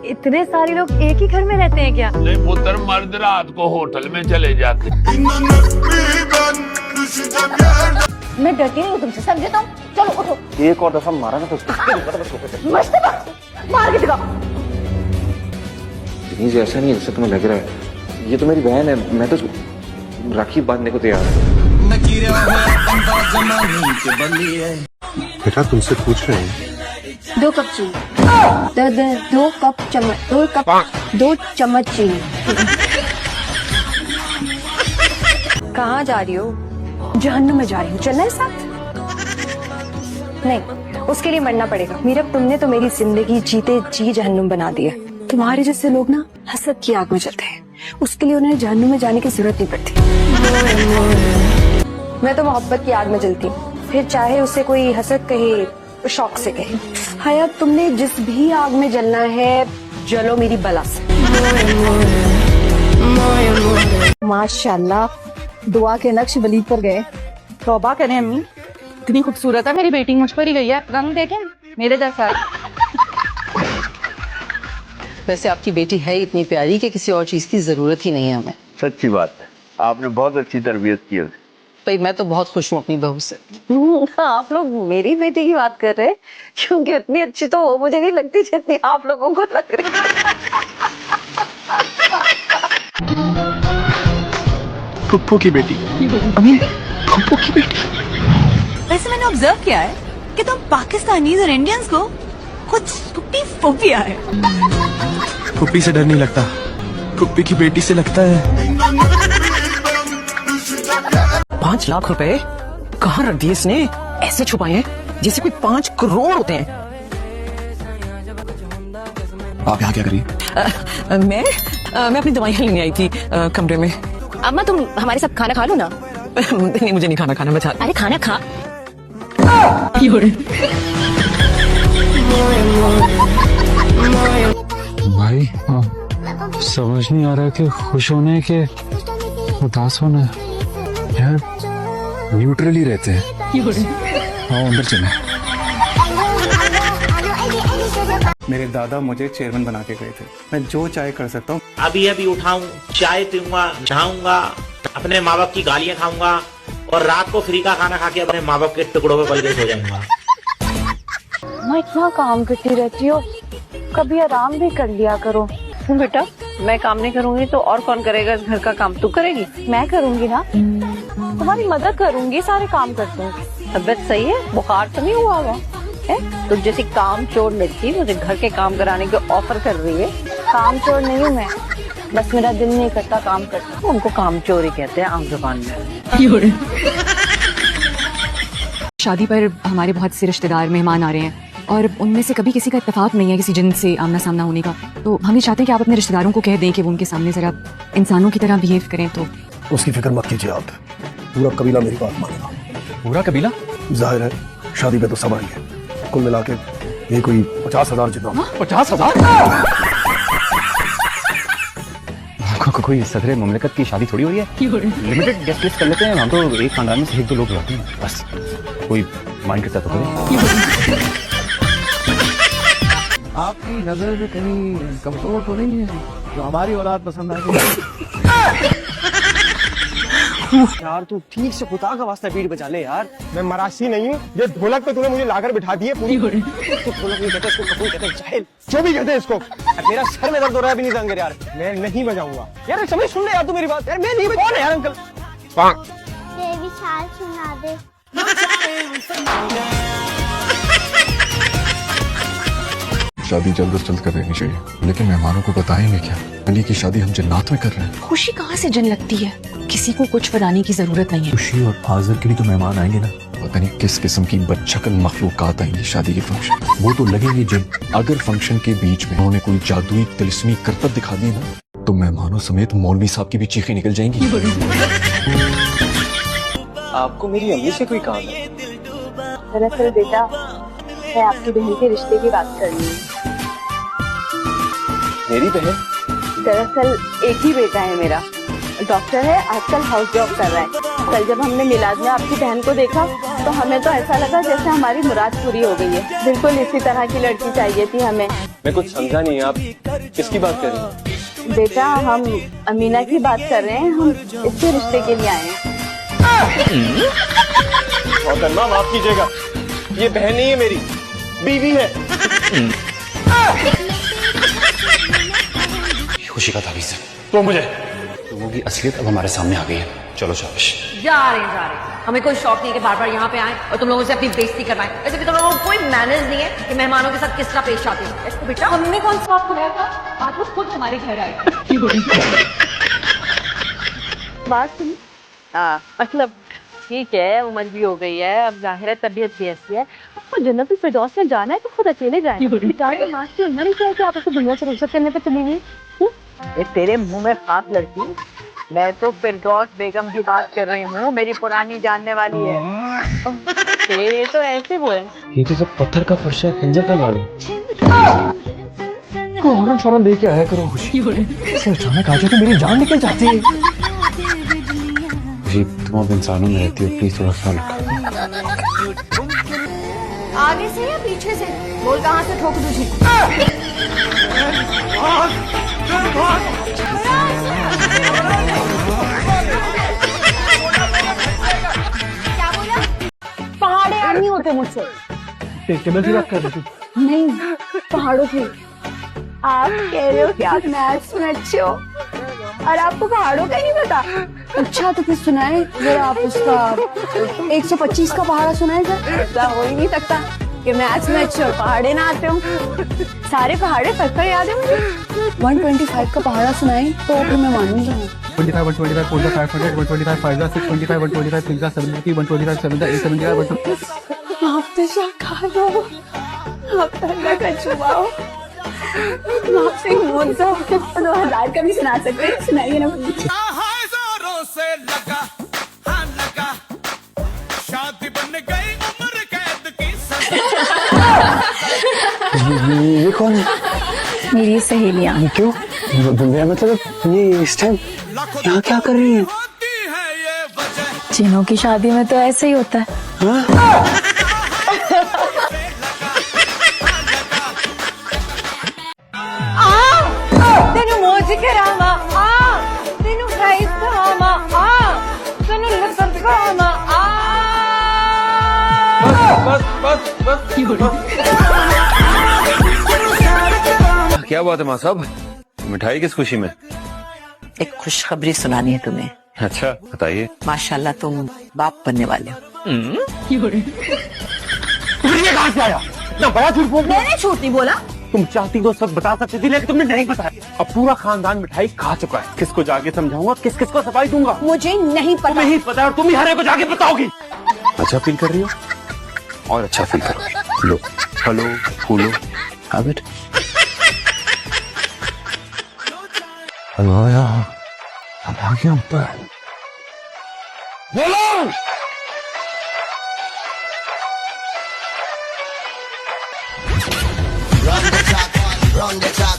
इतने सारे लोग एक ही घर में रहते हैं क्या? नहीं पुत्र, मर्द रात को होटल में चले जाते। मैं डरती नहीं हूँ तुमसे, समझे तुम? चलो उठो। एक और दफा मारा ना तो मस्त मार के दिखाओ। ये ऐसा नहीं है जैसे तुम्हें लग रहा है। ये तो मेरी बहन है, मैं तो राखी बांधने को तैयार हूँ। बेटा तुमसे पूछ रहे हैं 2 कप चीनी। 2 चम्मच चीनी। कहाँ जा रही हो? जहन्नुम में जा रही हूँ, चलना है साथ? नहीं, उसके लिए मरना पड़ेगा। मीरब, तुमने तो मेरी जिंदगी जीते जी जहन्नुम बना दी है। तुम्हारे जैसे लोग ना हसद की आग में जलते हैं, उसके लिए उन्हें जहन्नुम में जाने की जरूरत नहीं पड़ती। मैं तो मोहब्बत की आग में जलती हूँ, फिर चाहे उसे कोई हसद कहे, शौक से कहे। हयात, तुमने जिस भी आग में जलना है, जलो मेरी बला से। माशाल्लाह, दुआ के नक्श वलीद पर गए। तौबा करें अम्मी, इतनी खूबसूरत है मेरी बेटी, मुझ पर ही गई है। रंग देखें मेरे जैसा। वैसे आपकी बेटी है इतनी प्यारी कि किसी और चीज की जरूरत ही नहीं है हमें। सच्ची बात है, आपने बहुत अच्छी तरबियत की है। भाई मैं तो बहुत खुश हूँ अपनी बहू से। आप लोग मेरी बेटी की बात कर रहे हैं, क्योंकि इतनी अच्छी तो वो मुझे नहीं लगती जितनी आप लोगों को लग रही है। फुप्पू की बेटी। फुप्पू की बेटी। वैसे मैंने ऑब्जर्व किया है कि तुम पाकिस्तानीज और इंडियंस को कुछ फुप्पी फोबिया है। फुप्पी से डर नहीं लगता, फुप्पी की बेटी से लगता है। 5 लाख रुपए कहाँ रख दिए इसने? ऐसे छुपाए हैं जैसे कोई 5 करोड़ होते हैं। आप यहाँ क्या करिए? मैं अपनी दवाइयाँ लेने आई थी कमरे में। अम्मा, तुम हमारे साथ खाना खा लो ना। नहीं, मुझे नहीं खाना, मैं अरे खाना खा। भाई समझ नहीं आ रहा कि खुश होने के उदास होना यार, न्यूट्रली रहते हैं। हाँ, अंदर चले। मेरे दादा मुझे चेयरमैन बना के गए थे। मैं जो चाहे कर सकता हूँ। अभी अभी उठाऊं, चाय पीऊंगा, नहाऊंगा, अपने माँ बाप की गालियां खाऊंगा और रात को फ्री का खाना खा के अपने माँ बाप के टुकड़ों पे पल के सो जाऊंगा। मैं इतना काम करती रहती हूँ, कभी आराम भी कर लिया करो। बेटा, मैं काम नहीं करूंगी तो और कौन करेगा इस घर का काम? तू करेगी? मैं करूंगी ना, तुम्हारी मदद करूंगी, सारे काम कर दूंगी। तबियत सही है? बुखार तो नहीं हुआ हुआ है? तुम जैसी काम चोर लड़की मुझे घर के काम कराने के ऑफर कर रही है। काम चोर नहीं हूँ मैं, बस मेरा दिल नहीं करता काम करता। उनको काम चोर ही कहते हैं आम जुबान में। शादी पर हमारे बहुत से रिश्तेदार मेहमान आ रहे हैं और उनमें से कभी किसी का इत्तेफाक नहीं है किसी जिन से आमना सामना होने का। तो हम ये चाहते हैं कि आप अपने रिश्तेदारों को कह दें कि वो उनके सामने जरा इंसानों की तरह बिहेव करें। तो उसकी फिक्र मत कीजिए आप, पूरा कबीला मेरी बात मानेगा। पूरा कबीला? जाहिर है शादी पे तो सब आएंगे, कुल मिला के ये कोई 50,000 जितना। 50,000? कोई सदर मुमलिकत की शादी थोड़ी हो रही है। लिमिटेड गेस्ट लिस्ट कर लेते हैं हम तो, एक खानदान में से 1-2 लोग रहते हैं बस। कोई माइंड करता तो करे। आपकी नजर में कहीं कमजोर तो नहीं है जो हमारी औलाद पसंद आती? यार तू ठीक से खुदा का वास्ता बीट बजा ले यार। मैं मरासी नहीं हूँ, ये ढोलक पे तूने मुझे लाकर बिठा दिए पूरी। ढोलक नहीं कहते इसको, कपूर कहते हैं, जाहिल। जो भी कहते हैं इसको। मेरा सर में दर्द हो रहा है, अभी नहीं जाएंगे यार। मैं नहीं बजाऊंगा यार समझ, सुन ले यार तू मेरी बात। यार मैं नहीं बजा। कौन है यार अंकल? विशाल सुना दे। शादी जल्द से जल्द कर देनी चाहिए, लेकिन मेहमानों को बताएंगे क्या? अली की शादी हम जन्नत में कर रहे हैं। खुशी कहाँ से जन लगती है? किसी को कुछ बताने की जरूरत नहीं है। खुशी और आज़र के लिए तो मेहमान आएंगे ना। पता नहीं किस किस्म की बदशक्ल मखलूकात आएंगी शादी के फंक्शन। वो तो लगेंगे जब अगर फंक्शन के बीच में उन्होंने कोई जादुई तिलिस्मी करतब दिखा दी ना, तो मेहमानों समेत मौलवी साहब की भी चीखें निकल जाएंगी। आपको मेरी अम्मी से कोई काम है? दरअसल बेटा, मैं आपकी बहन के रिश्ते की बात कर रही हूँ। मेरी बहन? दरअसल एक ही बेटा है मेरा, डॉक्टर है, आजकल हाउस जॉब कर रहा है। कल जब हमने मिलाद में आपकी बहन को देखा तो हमें तो ऐसा लगा जैसे हमारी मुराद पूरी हो गई है। बिल्कुल इसी तरह की लड़की चाहिए थी हमें। मैं कुछ समझा नहीं, आप किसकी बात कर रही हैं? बेटा हम अमीना की बात कर रहे हैं, हम इसके रिश्ते के लिए आए हैं। मोहतरमा माफ कीजिएगा, ये बहन नहीं है मेरी, बीवी है। खुशी का तावीज़ है। तो मुझे लोगों की असलियत अब हमारे सामने आ गई है। चलो शाबाश। जा रहे हैं। हमें कोई शौक नहीं है कि बार बार यहाँ पे आए और तुम लोगों से अपनी बेइज्जती करवाएं। वैसे भी तुम लोगों को कोई मैनर्स नहीं है कि मेहमानों के साथ किस तरह पेश आते हैं। इसको बेटा हमने कौन सा आपको कहा था? आप लोग खुद हमारे घर आए। बात सुनी? हाँ मतलब ठीक है, उम्र भी हो गई है, अब जाहिर है तबीयत भी ऐसी है। आपको जन्नत फिरदौस में जाना है तो खुद अकेले जाए। नहीं चाहिए आप उसको दुनिया से रुखसत करने पे चली गई। ये तेरे मुंह में खास लड़की, मैं तो फिरदौस बेगम की बात कर रही हूँ, मेरी पुरानी जानने वाली है। तेरे तो ऐसे बोले। ये तो सब पत्थर का फर्श है, खंजर का गाड़ी। फौरन फौरन लेके आया करो खुशी। ऐसे अचानक आ जाए तो मेरी जान निकल जाती है। खुशी तुम अब इंसानों में रहती हो, प्लीज थोड़ा ख्याल रखो। आगे से या पीछे से? बोल कहाँ से ठोक तुझे? क्या बोला? पहाड़े यार नहीं होते मुझसे। टेबल की बात कर रही थी? नहीं, पहाड़ों की। आप कह रहे हो कि आप मैथ्स में अच्छे हो और आपको पहाड़ों का नहीं पता? अच्छा तो फिर सुनाए जरा आप उसका 125 का पहाड़ा सुनाए जरा। ऐसा हो ही नहीं सकता कि मैथ्स में अच्छे हो पहाड़े ना आते हो। सारे पहाड़े पक्का याद है मुझे। 125 का पहाड़ा सुनाए तो फिर मैं मानूंगा। 25, 125, 4 500, 125, 5 625, 125, 6 7 125, 7 8 7 आप तो खा लो, आप तो अल्लाह का छुपाओ, आपसे मोद दो। 2000 का भी सुना सकते हैं, सुनाइए ना मुझे। जोरों से लगा, हाँ लगा, शादी बन गई उम्र कैद की सजा। ये कौन है? मेरी सहेलियाँ। क्यों? मतलब ये इस टाइम यहाँ क्या कर रही हैं? जिनों की शादी में तो ऐसे ही होता है। तेनु मोजी के रामा आ, तेनु गाइस का रामा आ, तेनु लसन का रामा आ। बस क्या बात है माँ साहब, मिठाई किस खुशी में? एक खुशखबरी सुनानी है तुम्हें। अच्छा बताइए। माशाल्लाह तुम बाप बनने वाले हो। ये कहाँ से आया? इतना बड़ा झूठ बोल। मैंने झूठ नहीं बोला। तुम चाहती तो सब बता सकती थी, लेकिन तुमने नहीं बताया। अब पूरा खानदान मिठाई खा चुका है, किसको जाके समझाऊंगा, किस किस को सफाई दूंगा? मुझे नहीं पता। तुम्हें ही पता और तुम ही हरे को जाके बताओगी। अच्छा फील कर रही हो? और अच्छा फील करो। लो हेलो फूलो हैबिट। हेलो यार, अब आ गया ऊपर। बोलो Run the track,